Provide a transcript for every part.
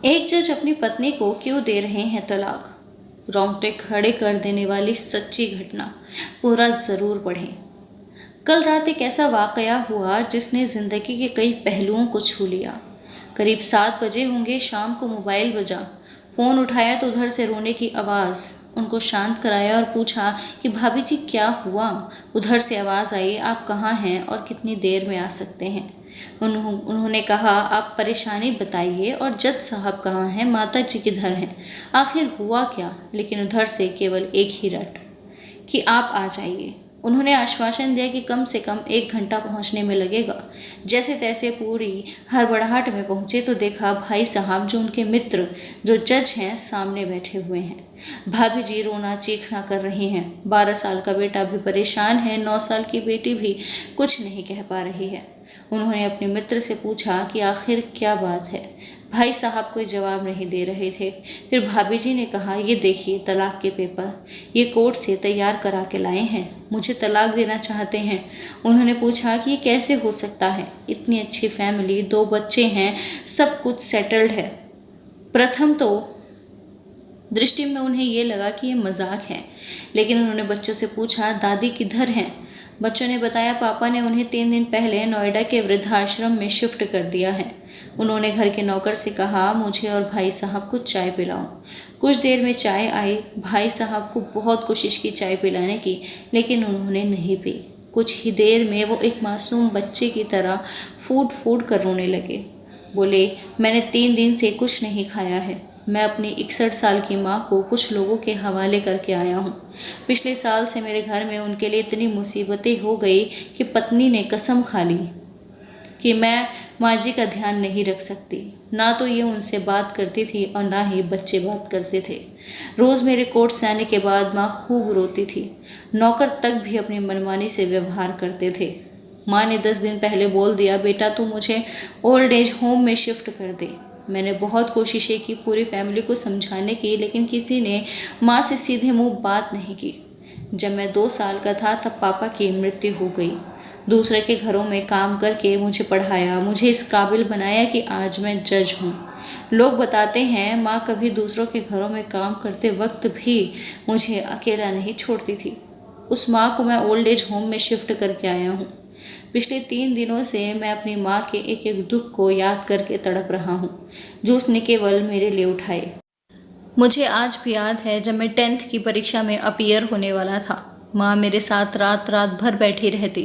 एक जज अपनी पत्नी को क्यों दे रहे हैं तलाक? रोंगटे खड़े कर देने वाली सच्ची घटना। पूरा ज़रूर पढ़ें। कल रात एक ऐसा वाकया हुआ जिसने ज़िंदगी के कई पहलुओं को छू लिया। करीब 7 बजे होंगे, शाम को मोबाइल बजा। फ़ोन उठाया तो उधर से रोने की आवाज़। उनको शांत कराया और पूछा कि भाभी जी क्या हुआ? उधर से आवाज़ आई, आप कहाँ हैं और कितनी देर में आ सकते हैं? उन्होंने कहा, आप परेशानी बताइए और जज साहब कहाँ हैं, माता जी किधर हैं, आखिर हुआ क्या? लेकिन उधर से केवल एक ही रट कि आप आ जाइए। उन्होंने आश्वासन दिया कि कम से कम 1 घंटा पहुंचने में लगेगा। जैसे तैसे पूरी हड़बड़ाहट में पहुंचे तो देखा भाई साहब, जो उनके मित्र जो जज हैं, सामने बैठे हुए हैं। भाभी जी रोना चीखना कर रही हैं। 12 साल का बेटा भी परेशान है, 9 साल की बेटी भी कुछ नहीं कह पा रही है। उन्होंने अपने मित्र से पूछा कि आखिर क्या बात है। भाई साहब कोई जवाब नहीं दे रहे थे। फिर भाभी जी ने कहा, ये देखिए तलाक के पेपर, ये कोर्ट से तैयार करा के लाए हैं, मुझे तलाक देना चाहते हैं। उन्होंने पूछा कि ये कैसे हो सकता है? इतनी अच्छी फैमिली, 2 बच्चे हैं, सब कुछ सेटल्ड है। प्रथम तो दृष्टि में उन्हें ये लगा कि ये मजाक है, लेकिन उन्होंने बच्चों से पूछा, दादी किधर हैं? बच्चों ने बताया, पापा ने उन्हें 3 दिन पहले नोएडा के वृद्धाश्रम में शिफ्ट कर दिया है। उन्होंने घर के नौकर से कहा, मुझे और भाई साहब को चाय पिलाओ। कुछ देर में चाय आई। भाई साहब को बहुत कोशिश की चाय पिलाने की, लेकिन उन्होंने नहीं पी। कुछ ही देर में वो एक मासूम बच्चे की तरह फूट फूट कर रोने लगे। बोले, मैंने 3 दिन से कुछ नहीं खाया है। मैं अपनी 61 साल की माँ को कुछ लोगों के हवाले करके आया हूँ। पिछले साल से मेरे घर में उनके लिए इतनी मुसीबतें हो गई कि पत्नी ने कसम खा ली कि मैं माँ जी का ध्यान नहीं रख सकती। ना तो ये उनसे बात करती थी और ना ही बच्चे बात करते थे। रोज़ मेरे कोर्ट से आने के बाद माँ खूब रोती थी। नौकर तक भी अपनी मनमानी से व्यवहार करते थे। माँ ने 10 दिन पहले बोल दिया, बेटा तू मुझे ओल्ड एज होम में शिफ्ट कर दे। मैंने बहुत कोशिशें की पूरी फैमिली को समझाने की, लेकिन किसी ने माँ से सीधे मुंह बात नहीं की। जब मैं 2 साल का था तब पापा की मृत्यु हो गई। दूसरे के घरों में काम करके मुझे पढ़ाया, मुझे इस काबिल बनाया कि आज मैं जज हूँ। लोग बताते हैं माँ कभी दूसरों के घरों में काम करते वक्त भी मुझे अकेला नहीं छोड़ती थी। उस माँ को मैं ओल्ड एज होम में शिफ्ट करके आया हूँ। पिछले 3 दिनों से मैं अपनी माँ के एक एक दुख को याद करके तड़प रहा हूँ, जो उसने केवल मेरे लिए उठाए। मुझे आज भी याद है जब मैं 10th की परीक्षा में अपीयर होने वाला था। माँ मेरे साथ रात रात भर बैठी रहती।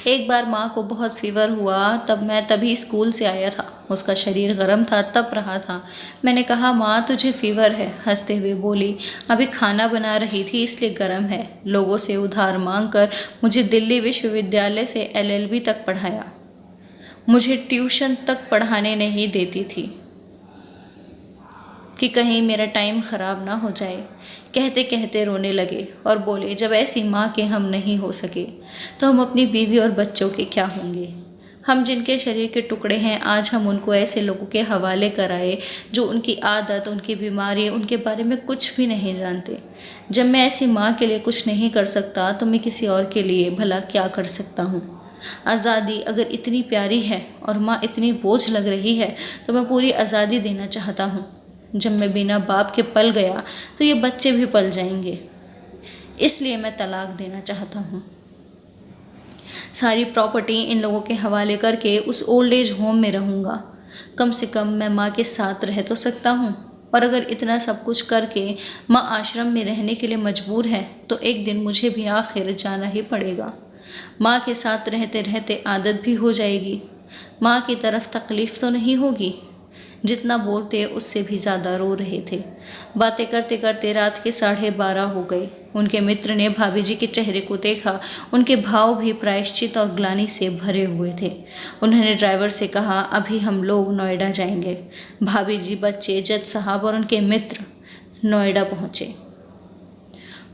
एक बार माँ को बहुत फीवर हुआ, तब मैं तभी स्कूल से आया था। उसका शरीर गर्म था, तप रहा था। मैंने कहा, माँ तुझे फीवर है? हंसते हुए बोली, अभी खाना बना रही थी इसलिए गर्म है। लोगों से उधार मांग कर मुझे दिल्ली विश्वविद्यालय से LLB तक पढ़ाया। मुझे ट्यूशन तक पढ़ाने नहीं देती थी कि कहीं मेरा टाइम ख़राब ना हो जाए। कहते कहते रोने लगे और बोले, जब ऐसी माँ के हम नहीं हो सके तो हम अपनी बीवी और बच्चों के क्या होंगे? हम जिनके शरीर के टुकड़े हैं, आज हम उनको ऐसे लोगों के हवाले कराए जो उनकी आदत, उनकी बीमारी, उनके बारे में कुछ भी नहीं जानते। जब मैं ऐसी माँ के लिए कुछ नहीं कर सकता तो मैं किसी और के लिए भला क्या कर सकता हूँ? आज़ादी अगर इतनी प्यारी है और माँ इतनी बोझ लग रही है तो मैं पूरी आज़ादी देना चाहता हूँ। जब मैं बिना बाप के पल गया तो ये बच्चे भी पल जाएंगे। इसलिए मैं तलाक देना चाहता हूँ। सारी प्रॉपर्टी इन लोगों के हवाले करके उस ओल्ड एज होम में रहूँगा। कम से कम मैं माँ के साथ रह तो सकता हूँ। और अगर इतना सब कुछ करके माँ आश्रम में रहने के लिए मजबूर है तो एक दिन मुझे भी आखिर जाना ही पड़ेगा। माँ के साथ रहते रहते आदत भी हो जाएगी। माँ की तरफ तकलीफ़ तो नहीं होगी। जितना बोलते उससे भी ज़्यादा रो रहे थे। बातें करते करते रात के 12:30 हो गए। उनके मित्र ने भाभी जी के चेहरे को देखा। उनके भाव भी प्रायश्चित और ग्लानि से भरे हुए थे। उन्होंने ड्राइवर से कहा, अभी हम लोग नोएडा जाएंगे। भाभी जी, बच्चे, जज साहब और उनके मित्र नोएडा पहुँचे।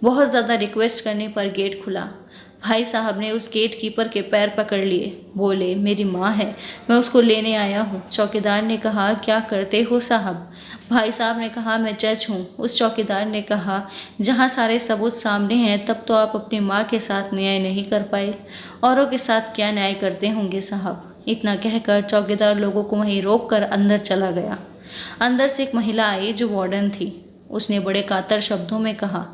बहुत ज़्यादा रिक्वेस्ट करने पर गेट खुला। भाई साहब ने उस गेट कीपर के पैर पकड़ लिए। बोले, मेरी माँ है, मैं उसको लेने आया हूँ। चौकीदार ने कहा, क्या करते हो साहब? भाई साहब ने कहा, मैं जज हूँ। उस चौकीदार ने कहा, जहाँ सारे सबूत सामने हैं तब तो आप अपनी माँ के साथ न्याय नहीं कर पाए। औरों के साथ क्या न्याय करते होंगे साहब? इतना कहकर चौकीदार लोगों को वहीं रोककर अंदर चला गया। अंदर से एक महिला आई जो वार्डन थी। उसने बड़े कातर शब्दों में कहा,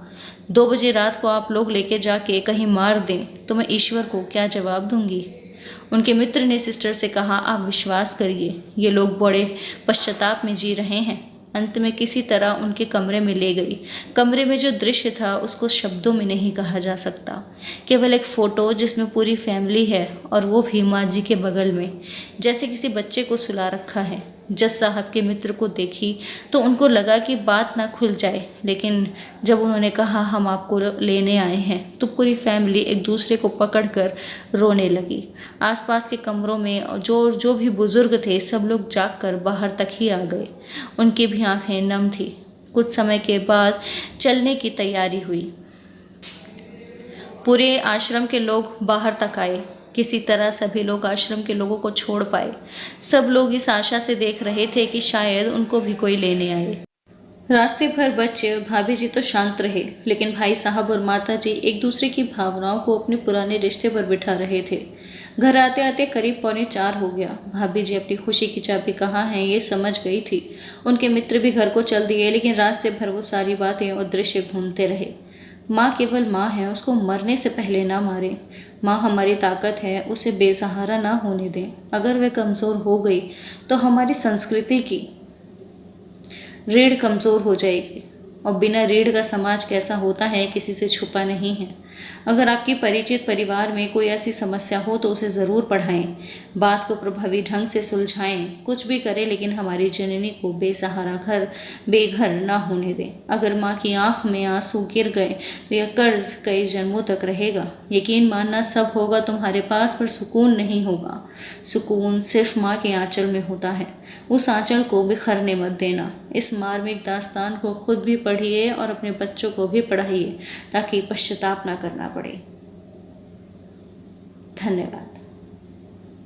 2 बजे रात को आप लोग लेके जाके कहीं मार दें तो मैं ईश्वर को क्या जवाब दूंगी। उनके मित्र ने सिस्टर से कहा, आप विश्वास करिए, ये लोग बड़े पश्चाताप में जी रहे हैं। अंत में किसी तरह उनके कमरे में ले गई। कमरे में जो दृश्य था उसको शब्दों में नहीं कहा जा सकता। केवल एक फ़ोटो जिसमें पूरी फैमिली है और वो भी माँ जी के बगल में, जैसे किसी बच्चे को सुला रखा है। जज साहब के मित्र को देखी तो उनको लगा कि बात ना खुल जाए, लेकिन जब उन्होंने कहा हम आपको लेने आए हैं तो पूरी फैमिली एक दूसरे को पकड़कर रोने लगी। आसपास के कमरों में जो भी बुजुर्ग थे सब लोग जागकर बाहर तक ही आ गए। उनकी भी आंखें नम थी। कुछ समय के बाद चलने की तैयारी हुई। पूरे आश्रम के लोग बाहर तक आए। किसी तरह सभी लोग आश्रम के लोगों को छोड़ पाए। सब लोग इस आशा से देख रहे थे कि शायद उनको भी कोई लेने आए। रास्ते भर बच्चे और भाभी जी तो शांत रहे, लेकिन भाई साहब और माता जी एक दूसरे की भावनाओं को अपने पुराने रिश्ते पर बिठा रहे थे। घर आते आते करीब 3:45 हो गया। भाभी जी अपनी खुशी की चाबी कहाँ है ये समझ गई थी। उनके मित्र भी घर को चल दिए, लेकिन रास्ते भर वो सारी बातें और दृश्य घूमते रहे। माँ केवल माँ है, उसको मरने से पहले ना मारें। माँ हमारी ताकत है, उसे बेसहारा ना होने दें। अगर वह कमज़ोर हो गई तो हमारी संस्कृति की रीढ़ कमज़ोर हो जाएगी, और बिना रीढ़ का समाज कैसा होता है किसी से छुपा नहीं है। अगर आपकी परिचित परिवार में कोई ऐसी समस्या हो तो उसे ज़रूर पढ़ाएं, बात को प्रभावी ढंग से सुलझाएं। कुछ भी करें लेकिन हमारी जननी को बेसहारा बेघर ना होने दें। अगर माँ की आंख में आंसू गिर गए तो यह कर्ज कई जन्मों तक रहेगा। यकीन मानना सब होगा तुम्हारे पास, पर सुकून नहीं होगा। सुकून सिर्फ माँ के आंचल में होता है। उस आंचल को बिखरने मत देना। इस मार्मिक दास्तान को खुद भी पढ़िए और अपने बच्चों को भी पढ़ाइए ताकि पश्चाताप ना करना पड़े। धन्यवाद।